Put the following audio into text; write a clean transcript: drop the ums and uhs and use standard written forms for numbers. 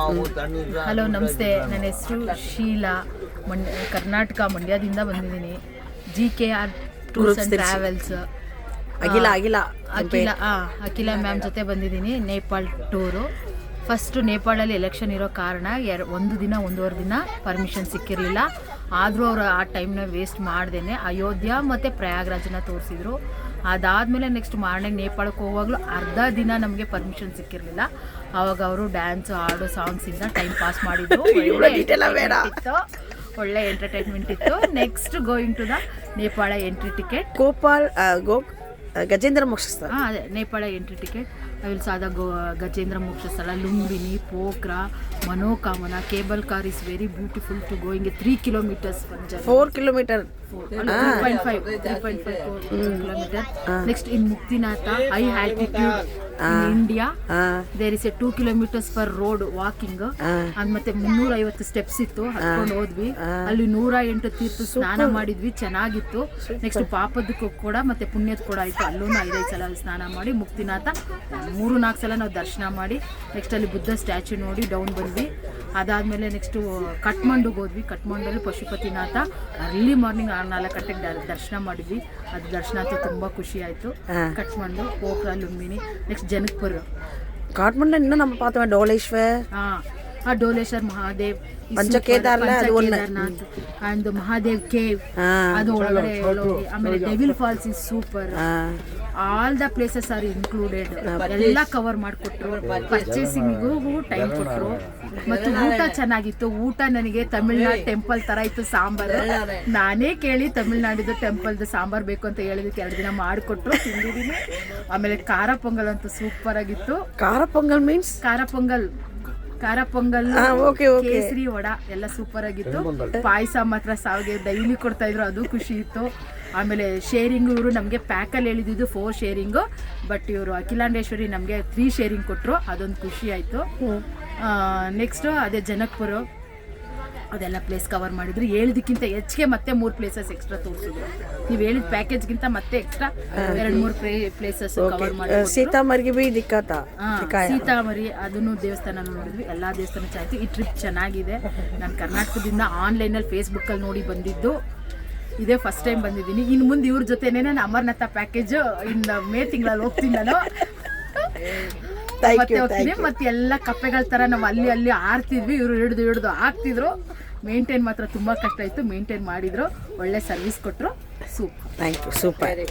Hello ನಮಸ್ತೆ, ನನ್ನ ಹೆಸರು ಶೀಲಾ. ಕರ್ನಾಟಕ ಮಂಡ್ಯದಿಂದ ಬಂದಿದ್ದೀನಿ. GKR ಟೂರ್ಸ್ ಆ್ಯಂಡ್ ಟ್ರಾವೆಲ್ಸ್ ಅಖಿಲ ಮ್ಯಾಮ್ ಜೊತೆ ಬಂದಿದ್ದೀನಿ. ನೇಪಾಳ್ ಟೂರು. ಫಸ್ಟು ನೇಪಾಳಲ್ಲಿ ಎಲೆಕ್ಷನ್ ಇರೋ ಕಾರಣ ಒಂದೂವರೆ ದಿನ ಪರ್ಮಿಷನ್ ಸಿಕ್ಕಿರಲಿಲ್ಲ. ಆದರೂ ಅವರು ಆ ಟೈಮ್ನ ವೇಸ್ಟ್ ಮಾಡ್ದೇನೆ ಅಯೋಧ್ಯ ಮತ್ತು ಪ್ರಯಾಗ್ರಾಜನ್ನ ತೋರಿಸಿದ್ರು. ಅದಾದಮೇಲೆ ನೆಕ್ಸ್ಟ್ ಮಾರ್ನಿಂಗ್ ನೇಪಾಳಕ್ಕೆ ಹೋಗುವಾಗಲೂ ಅರ್ಧ ದಿನ ನಮಗೆ ಪರ್ಮಿಷನ್ ಸಿಕ್ಕಿರಲಿಲ್ಲ. ಆವಾಗ ಅವರು ಡ್ಯಾನ್ಸು, ಹಾಡು, ಸಾಂಗ್ಸಿಂದ ಟೈಮ್ ಪಾಸ್ ಮಾಡಿದ್ರು. ಒಳ್ಳೆ ಎಂಟರ್ಟೈನ್ಮೆಂಟ್ ಇತ್ತು. Next going to the Nepal entry ticket. Gajendra Moksha ಸ್ಥಳ. ಅದೇ ನೇಪಾಳ ಎಂಟ್ರಿ ಟಿಕೆಟ್. ಅಲ್ಲಿ ಸಾದಾ ಗಜೇಂದ್ರ ಮೋಕ್ಷ ಸ್ಥಳ, Lumbini, Pokhara, Manokamana. Cable car is very beautiful to going 3 kilometers. 4 kilometers. 3.5 kilometers. Next in Muktinatha, high altitude in India. There is a 2 kilometers per road walking. ಮತ್ತೆ 350 steps ಇತ್ತು, ಹತ್ಕೊಂಡು ಹೋದ್ವಿ. ಅಲ್ಲಿ 108 ತೀರ್ಥ ಸ್ನಾನ ಮಾಡಿದ್ವಿ, ಚೆನ್ನಾಗಿತ್ತು. ನೆಕ್ಸ್ಟ್ ಪಾಪದಕ್ಕೂ ಕೂಡ ಮತ್ತೆ ಪುಣ್ಯದ ಕೂಡ ಆಯಿತು. ಅಲ್ಲೂ 5 ಸಲ ಸ್ನಾನ ಮಾಡಿ ಮುಕ್ತಿನಾಥ 3-4 ಸಲ ನಾವು ದರ್ಶನ ಮಾಡಿ ನೆಕ್ಸ್ಟ್ ಅಲ್ಲಿ ಬುದ್ಧ ಸ್ಟ್ಯಾಚ್ಯೂ ನೋಡಿ ಡೌನ್ ಬಂದ್ವಿ. ಅದಾದಮೇಲೆ ನೆಕ್ಸ್ಟು ಕಠ್ಮಂಡುಗೆ ಹೋದ್ವಿ. ಕಠ್ಮಂಡಲ್ಲಿ ಪಶುಪತಿನಾಥ ಅರ್ಲಿ ಮಾರ್ನಿಂಗ್ 4 ಗಂಟೆಗೆ ದರ್ಶನ ಮಾಡಿದ್ವಿ. ಅದು ದರ್ಶನ ಅಂತೂ ತುಂಬ ಖುಷಿ ಆಯಿತು. ಕಠ್ಮಂಡು, ಪೋಖ್ರಾ, ಲುಂಬಿನಿ. ನೆಕ್ಸ್ಟ್ ಜನಕ್ಪುರ. ಕಾಠ್ಮಂಡು ಇನ್ನೂ ನಮ್ಮ ಪಾತ್ರ ಡೋಲೇಶ್ವರ್. ಡೋಲೇಶ್ವರ್ ಮಹಾದೇವ್, ಕೇದಾರ್ನಾಥ್ ಅಂಡ್ ಮಹಾದೇವ್ ಕೇವ್, ಅದು ಒಳಗಡೆ. ಆಮೇಲೆ devil falls is super. All the places are included. ಎಲ್ಲ ಕವರ್ ಮಾಡಿಕೊಟ್ರು. ಪರ್ಚೇಸಿಂಗಿಗೂ ಟೈಮ್ ಕೊಟ್ಟರು. ಮತ್ತು ಊಟ ಚೆನ್ನಾಗಿತ್ತು. ಊಟ ನನಗೆ ತಮಿಳ್ನಾಡು ಟೆಂಪಲ್ ಥರ ಇತ್ತು ಸಾಂಬಾರು. ನಾನೇ ಕೇಳಿ ತಮಿಳ್ನಾಡಿದ್ದು ಟೆಂಪಲ್ದು ಸಾಂಬಾರು ಬೇಕು ಅಂತ ಹೇಳಿದಕ್ಕೆ 2 ದಿನ ಮಾಡಿಕೊಟ್ರು, ತಿಂದಿದ್ದೀನಿ. ಆಮೇಲೆ ಖಾರ ಪೊಂಗಲ್ ಅಂತೂ ಸೂಪರ್ ಆಗಿತ್ತು. ಖಾರ ಪೊಂಗಲ್ ಮೀನ್ಸ್ ಖಾರ ಪೊಂಗಲ್, ಕೇಸರಿ ವಡ ಎಲ್ಲ ಸೂಪರ್ ಆಗಿತ್ತು. ಪಾಯಸ ಮಾತ್ರ ಸಾವಿಗೆ ಡೈಲಿ ಕೊಡ್ತಾ ಇದ್ರು, ಅದು ಖುಷಿ ಇತ್ತು. ಆಮೇಲೆ ಶೇರಿಂಗು ಇವರು ನಮಗೆ ಪ್ಯಾಕಲ್ಲಿ ಹೇಳಿದ್ದು 4 ಶೇರಿಂಗು, ಬಟ್ ಇವರು ಅಖಿಲಾಂಡೇಶ್ವರಿ ನಮಗೆ 3 ಶೇರಿಂಗ್ ಕೊಟ್ಟರು. ಅದೊಂದು ಖುಷಿ ಆಯಿತು. ನೆಕ್ಸ್ಟು ಅದೇ ಜನಕ್ಪುರ, ಅದೆಲ್ಲ ಪ್ಲೇಸ್ ಕವರ್ ಮಾಡಿದ್ರು. ಹೇಳಿದಕ್ಕಿಂತ ಹೆಚ್ಚಿಗೆ ಮತ್ತೆ 3 ಪ್ಲೇಸಸ್ ಎಕ್ಸ್ಟ್ರಾ ತೋರಿಸಿದ್ರು. ನೀವು ಹೇಳಿದ ಪ್ಯಾಕೇಜ್ಗಿಂತ ಮತ್ತೆ ಎಕ್ಸ್ಟ್ರಾ 2-3 ಪ್ಲೇಸಸ್ ಕವರ್ ಮಾಡಿ. ಸೀತಾಮರಿ ಅದನ್ನು ದೇವಸ್ಥಾನ ನೋಡಿದ್ವಿ. ಎಲ್ಲ ದೇವಸ್ಥಾನ ಚೆನ್ನಾಗಿತ್ತು. ಈ ಟ್ರಿಪ್ ಚೆನ್ನಾಗಿದೆ. ನಾನು ಕರ್ನಾಟಕದಿಂದ ಆನ್ಲೈನಲ್ಲಿ ಫೇಸ್ಬುಕ್ಕಲ್ಲಿ ನೋಡಿ ಬಂದಿದ್ದು. ಇದೇ ಫಸ್ಟ್ ಟೈಮ್ ಬಂದಿದ್ದೀನಿ. ಇನ್ನು ಮುಂದೆ ಇವ್ರ ಜೊತೆನೇ ನಾನು ಅಮರನಾಥ ಪ್ಯಾಕೇಜು ಮೇ ತಿಂಗಳಲ್ಲಿ ಹೋಗ್ತೀನಿ ನಾನು. ಮತ್ತೆ ಹೋಗ್ತೀನಿ. ಮತ್ತೆ ಎಲ್ಲ ಕಪ್ಪೆಗಳ ಥರ ನಾವು ಅಲ್ಲಿ ಆಡ್ತಿದ್ವಿ. ಇವರು ಹಿಡಿದು ಹಾಕ್ತಿದ್ರು. ಮೇಂಟೈನ್ ಮಾತ್ರ ತುಂಬ ಕಷ್ಟ ಇತ್ತು. ಮೇಂಟೈನ್ ಮಾಡಿದ್ರು, ಒಳ್ಳೆ ಸರ್ವಿಸ್ ಕೊಟ್ಟರು. ಸೂಪರ್. Thank you. ಸೂಪರ್.